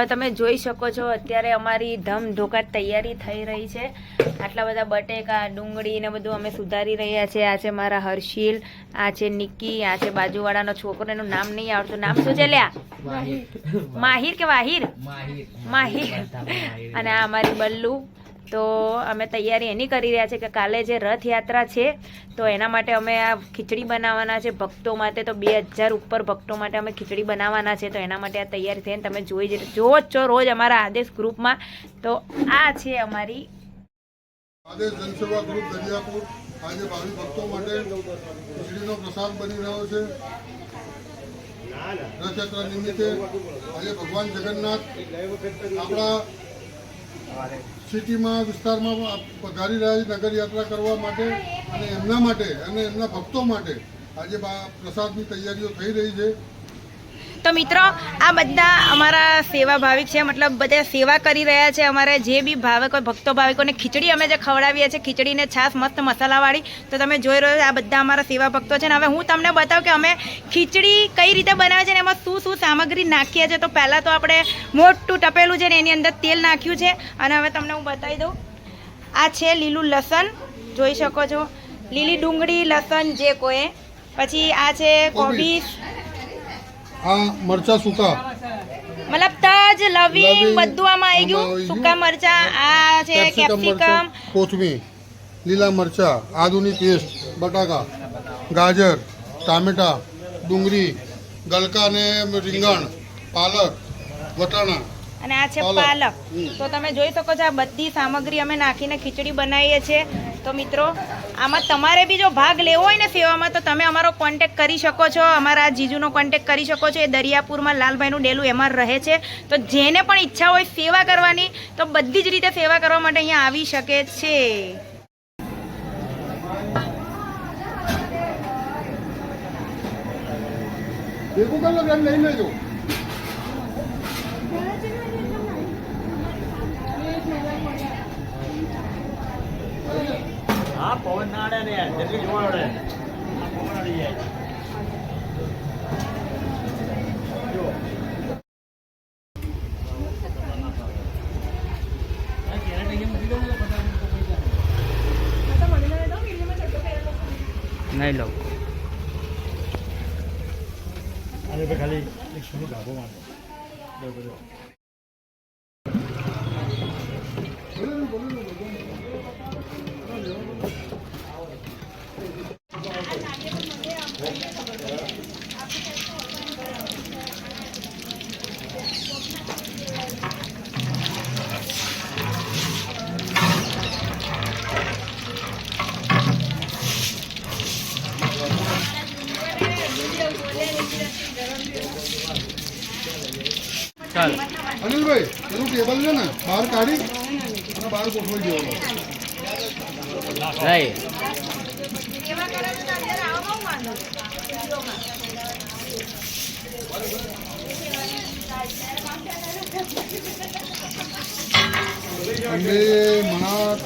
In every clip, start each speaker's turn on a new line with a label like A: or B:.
A: તમે જોઈ શકો છો અત્યારે અમારી ધમધોકાર તૈયારી થઈ રહી છે। આટલા બધા બટેકા ડુંગળી ને બધું અમે સુધારી રહ્યા છે। આ છે મારા હર્ષિલ, આ છે નિક્કી, આ છે બાજુવાળાનો છોકરો, એનું નામ નહીં આવડતું। નામ શું છે લ્યા? માહિર કે વાહિર? માહિર। અને આ અમારી બલ્લુ। તો અમે તૈયારી એની કરી રહ્યા છે કે કાલે જે રથયાત્રા છે તો એના માટે અમે આ ખીચડી બનાવવાના છે ભક્તો માટે। તો 2000 ઉપર ભક્તો માટે અમે ખીચડી બનાવવાના છે। તો એના માટે આ તૈયારી થઈને તમે જોવો જ છો રોજ અમારા આદેશ ગ્રુપમાં। તો આ છે અમારી
B: આદેશ જનસેવા ગ્રુપ દરિયાપુર આજે ભાવિ ભક્તો માટે ખીચડીનો પ્રસાદ બની રહ્યો છે। રથયાત્રા નિમિત્તે આજે ભગવાન જગન્નાથ આપણા સિટીમાં વિસ્તારમાં પધારી રહ્યા છે નગર યાત્રા કરવા માટે, અને એમના માટે અને એમના ભક્તો માટે આજે પ્રસાદની તૈયારીઓ થઈ રહી છે।
A: તો મિત્રો આ બધા અમારા સેવા ભાવિક છે, મતલબ બધા સેવા કરી રહ્યા છે। અમારે જે બી ભાવિકો ભક્તો ભાવિકોને ખીચડી અમે જે ખવડાવીએ છીએ, ખીચડીને છાશ મસ્ત મસાલાવાળી, તો તમે જોઈ રહ્યો છો આ બધા અમારા સેવા ભક્તો છે। ને હવે હું તમને બતાવું કે અમે ખીચડી કઈ રીતે બનાવે છે ને એમાં શું શું સામગ્રી નાખીએ છીએ। તો પહેલાં તો આપણે મોટું તપેલું છે ને એની અંદર તેલ નાખ્યું છે, અને હવે તમને હું બતાવી દઉં। આ છે લીલું લસણ, જોઈ શકો છો, લીલી ડુંગળી, લસણ જે કોઈ, પછી આ છે કોબીજ,
B: આ મરચા સૂકા,
A: મતલબ તજ લવિંગ બધું આમાં આવી ગયું, સૂકા મરચા, આ છે કેપ્સિકમ,
B: કોથમીર, લીલા મરચા, આદુની પેસ્ટ, બટાકા, ગાજર, ટામેટા, ડુંગળી, ગલકા અને રીંગણ, પાલક, વટાણા
A: અને આ છે પાલક। તો તમે જોઈ શકો છો આ બધી સામગ્રી અમે નાખીને ખીચડી બનાવીએ છીએ। તો મિત્રો આમાં તમારે બી જો ભાગ લેવો હોય ને સેવામાં તો તમે અમારો કોન્ટેક કરી શકો છો, અમારા જીજુનો કોન્ટેક કરી શકો છો। એ દરિયાપુરમાં લાલભાઈનું ડેલું એમાં રહે છે। તો જેને પણ ઈચ્છા હોય સેવા કરવાની તો બધી જ રીતે સેવા કરવા માટે અહીંયા આવી શકે છે।
B: લઈ લેજો।
C: હા પવન ના અડે ને યાર, જલ્દી જોવા અડે આ પવન અડી જાય।
A: નહીં લઉં
C: અરે ભાઈ ખાલી એક સુનો ધાબો મારો
A: ચાલ
B: અનિલભાઈ એનું ટેબલ છે ને બહાર કાઢી અને બહાર ગોઠવાઈ દેવાનું।
A: નહીં
B: અંબે મનાત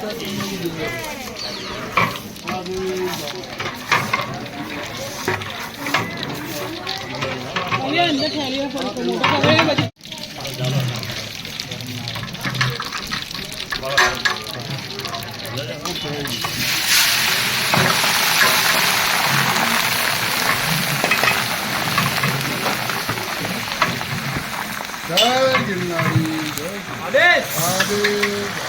B: જય ગિરનારી
C: આદેશ
B: આદેશ।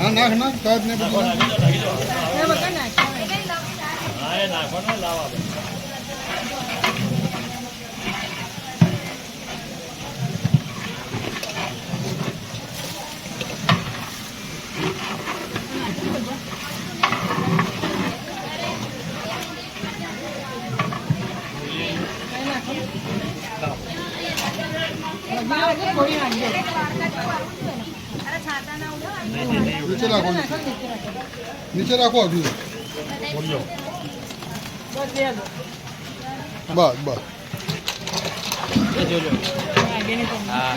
B: હા નાખ નાખ કાઢ ને બધું
C: હા નાખવાનો લાવા
B: નીચે રાખો નીચે રાખો હજુ બસ બસ
C: હા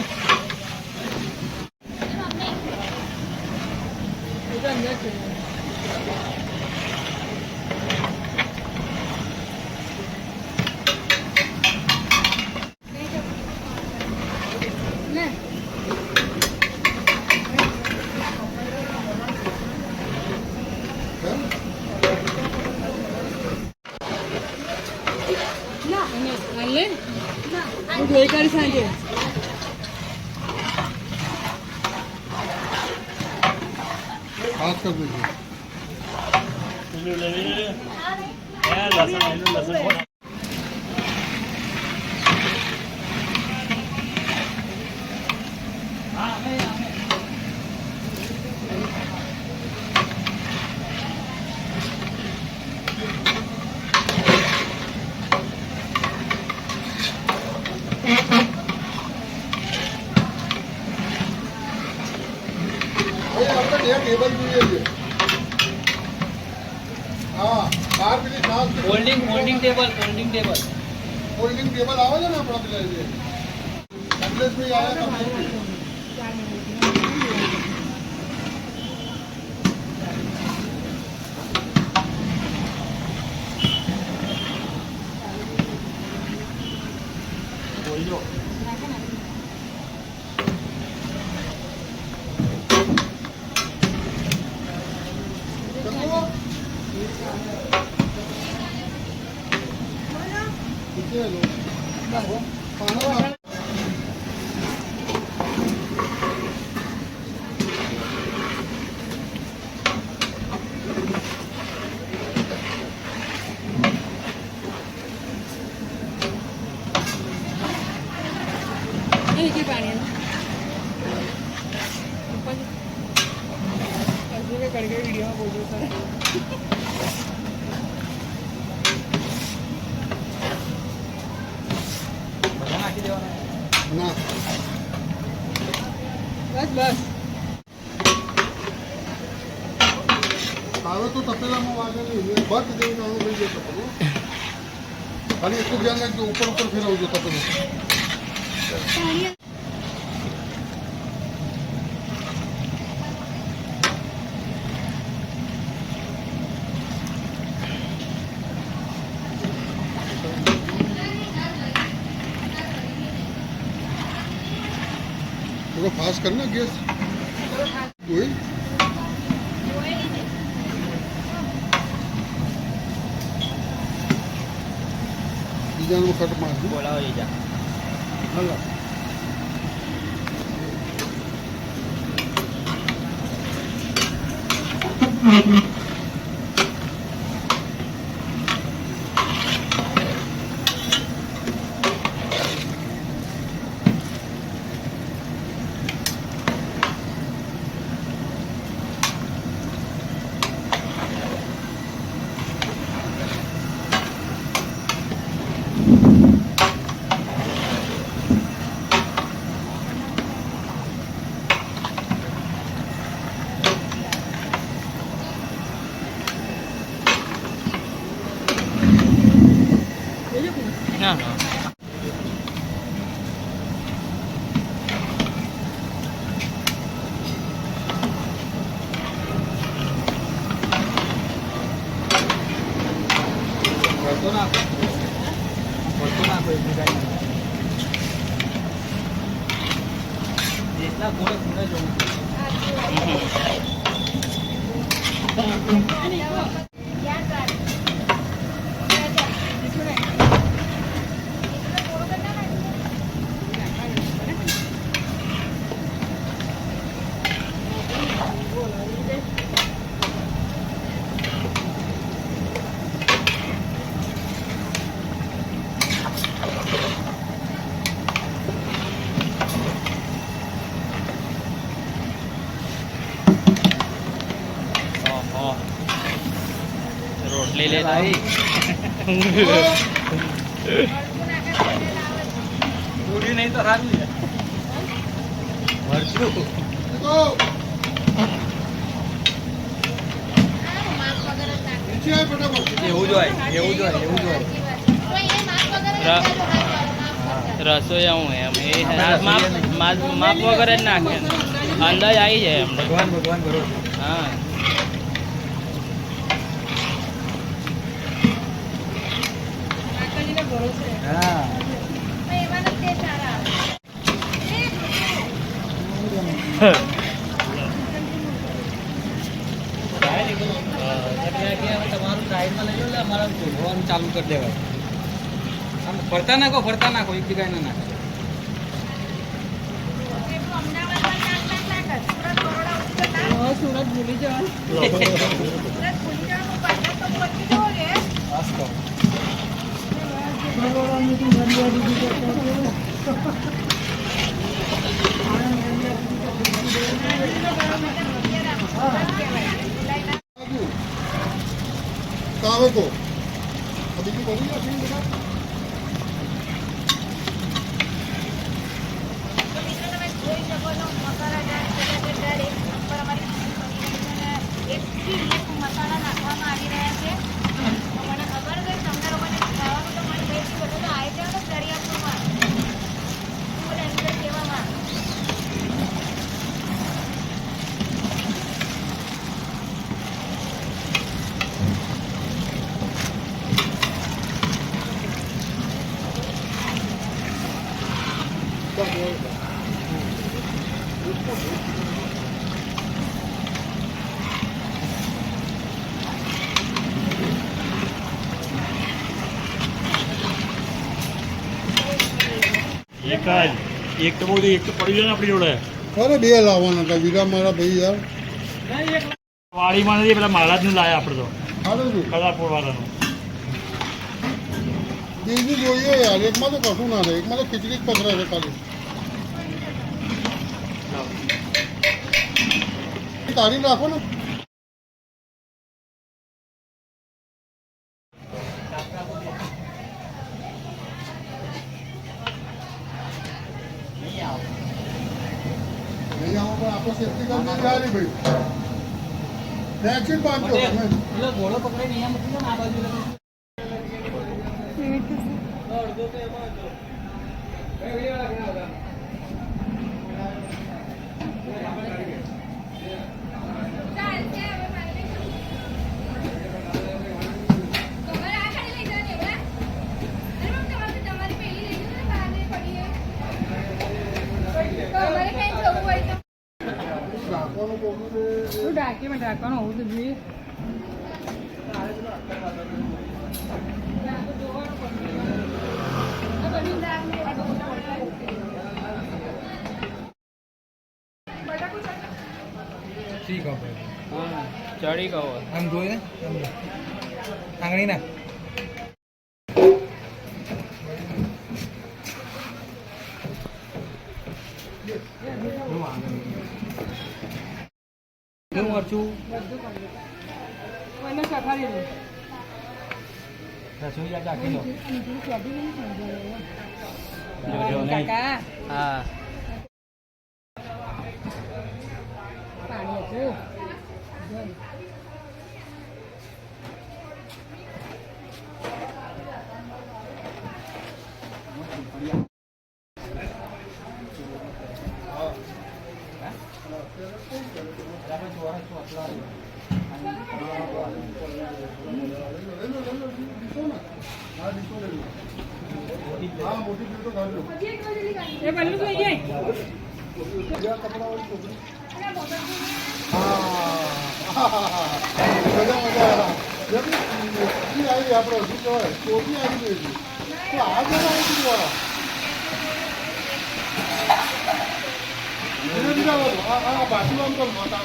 B: ખાસ કરી દેજો
C: લસણ
B: આપણે ટેબલ જોઈએ છે હા બાર પેલી ખાસ
C: હોલ્ડિંગ ટેબલ
B: હોલ્ડિંગ ટેબલ આવે છે ને આપણા પેલા જે કમલેશભાઈ આવ્યા હતા ના
D: બસ
B: આવે તો તપેલામાં વાગે નહીં બસ જેવું નાનું થઈ જશે ખાલી એટલું ધ્યાન રાખજો ઉપર ઉપર ફેરવજો તપેલું थोड़ा फास्ट करना गैस वही बीजा में कट मार दो
C: બોલાવો જીજા
B: हल्ला
C: હા પડતો નાખો એટલી કાંઈ જેટલા ખૂણે ખૂણે જવું રોટલી લે તારી પૂરી નહીં તો સારું છે મરચું
B: તો નીચે આય ફટાફટ.
C: એવું જ હોય એવું જ હોય એવું જ હોય રસોઈયા હું એમ એ માપ વગર જ નાખે અંદાજ આવી જાય એમ ભગવાન બરોબર હા હા તમારું સાઈડમાં લઈ લો એટલે અમારા જોવાનું ચાલુ કરી દેવાય આમ ફરતા નાખો એક જગ્યાએ ના નાખો
A: સુરત ભૂલી
B: કાવે કો બીજું બની ગયા છે બધા.
A: મસાલા નાખવામાં આવી રહ્યા છે મને ખબર છે તમને લોકોને ખાવાનું તો મને બે બધું તો આવી જાવ ને દરિયાપુરમાં સેવામાં
C: એક તો બધું એક તો પડી જાય ને આપણી જોડે
B: અરે બે લાવવાના હતા વીરા મારા ભાઈ યાર.
C: વાડીમાં નથી પેલા મહારાજનું લાયા આપણે તો
B: હાલો છું
C: કલાપુર વાળાનું
B: બીજું જોઈએ યાર. એકમાં તો કશું ના થાય. એકમાં તો ખીચડી જ પધરા છે ખાલી. તારી નાખો ને. નહીં આવો પણ આપણે સેફ્ટી કરી દીધી હારી ભાઈ. વેક્સિન બાંધજો તમે.
C: ઘોડો પકડાઈને અહીંયા મૂકી દો ને આ બાજુ
B: રાખવાનું કહું છું
A: ઢાંકવાનું હોવું તો જોઈએ
C: ઠીક હવે હા ચડી કહો આમ જોઈએ આંગળી ના હું મરચું રસોઈ રાખી લો હા
B: હા મોટી પ્લેટો કાઢજો.
A: એ બલ્લુ તો અહીં
B: બીજા કપડાવાળી છોકરી. મજા મજા. જેમ ઈ આવી આપણે શું કહેવાય ટોપી આવી ગઈ હતી. તો આ જરા આવી ગયું આ બાજુ આમ તો માતા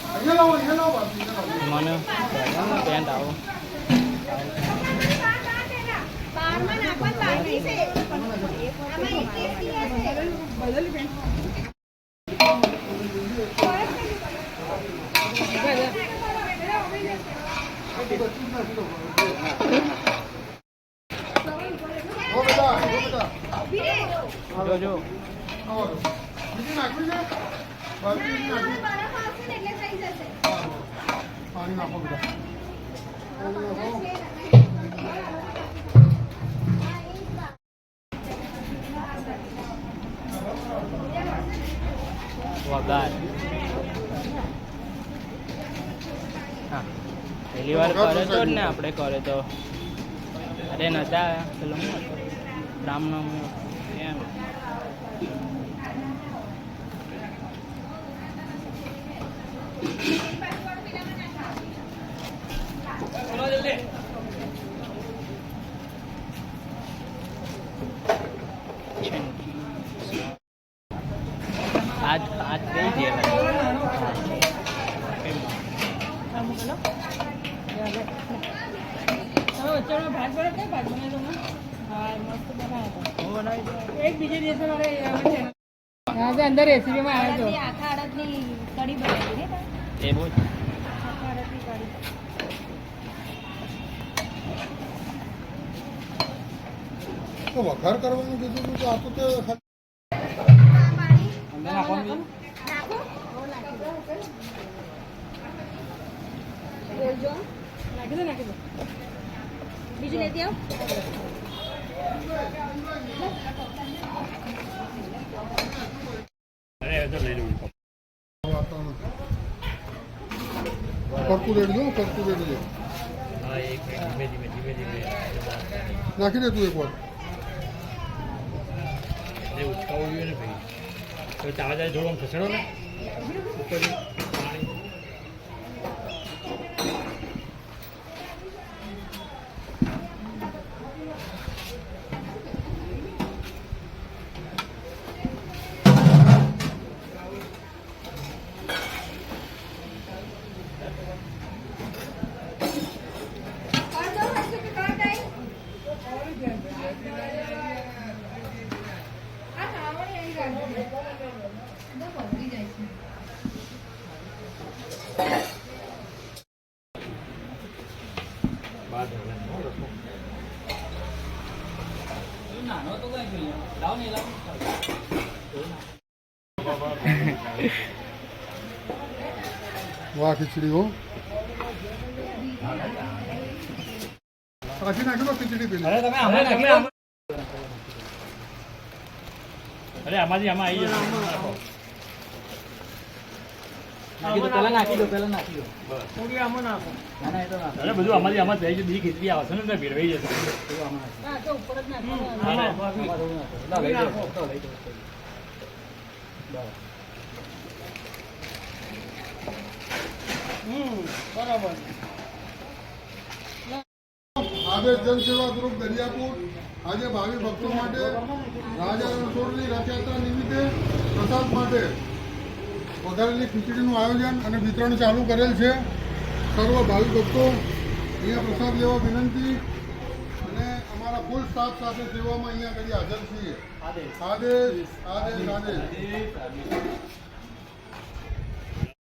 B: અહીંયા લાવો બાજુ
C: મને પેન્ટ આવો
B: બેટા
C: જો જો
B: આવો. બીજી નાખવી છે? બીજી નાખવી? હા, હા. પાણી નાખો બધા. પાણી નાખો.
C: વઘાર હા પહેલી વાર કરે તો જ ને આપણે કરે તો અરે નતા પેલો શું હતો રામનવમી એમ આજ આજ કઈ જેલા
D: અંદર રેસીપીમાં આવ્યો હતો
A: આખા અડદની કઢી બનાવી ને
C: એવું જ
A: આખા અડદની કઢી
B: તો વઘાર કરવાનું કીધું હતું તો આ તો તે
D: નાખી દો બીજું લેતી આવ
B: કરતું રેડી દો કરતું રેડી દો નાખી દે તું એક વાર
E: થોડું ખસેડો ને ઉપર
B: વાહ ખીચડી હો કાઢી નાખી દો ખીચડી પેલી
E: અરે તમે આમાં નાખી દો. અરે આમાંથી આમાં આવી જશે
D: પેલા નાખી દો પેલા નાખી દો
E: બસ.
D: આમાં નાખો ના ના એ તો નાખો
E: અરે બધું આમાંથી આમાં થઈ જશે બીજી ખીચડી આવશે ને એટલે ભેળવાઈ જશે
D: હા તો ઉપર જ નાખો
E: અરે.
D: લઈ જાઓ તો લઈ જાઓ બરાબર
B: આદેશ જનસેવા ગ્રુપ દરિયાપુર આજે ભાવિ ભક્તો માટે રાજા રણછોડની રથયાત્રા નિમિત્તે પ્રસાદ માટે વઘારેલી ખીચડીનું આયોજન અને વિતરણ ચાલુ કરેલ છે સર્વ ભાવિ ભક્તો અહીંયા પ્રસાદ લેવા વિનંતી અને અમારા ફૂલ સ્ટાફ સાથે સેવામાં અહીંયા આગળ હાજર છીએ આદેશ આદેશ આદેશ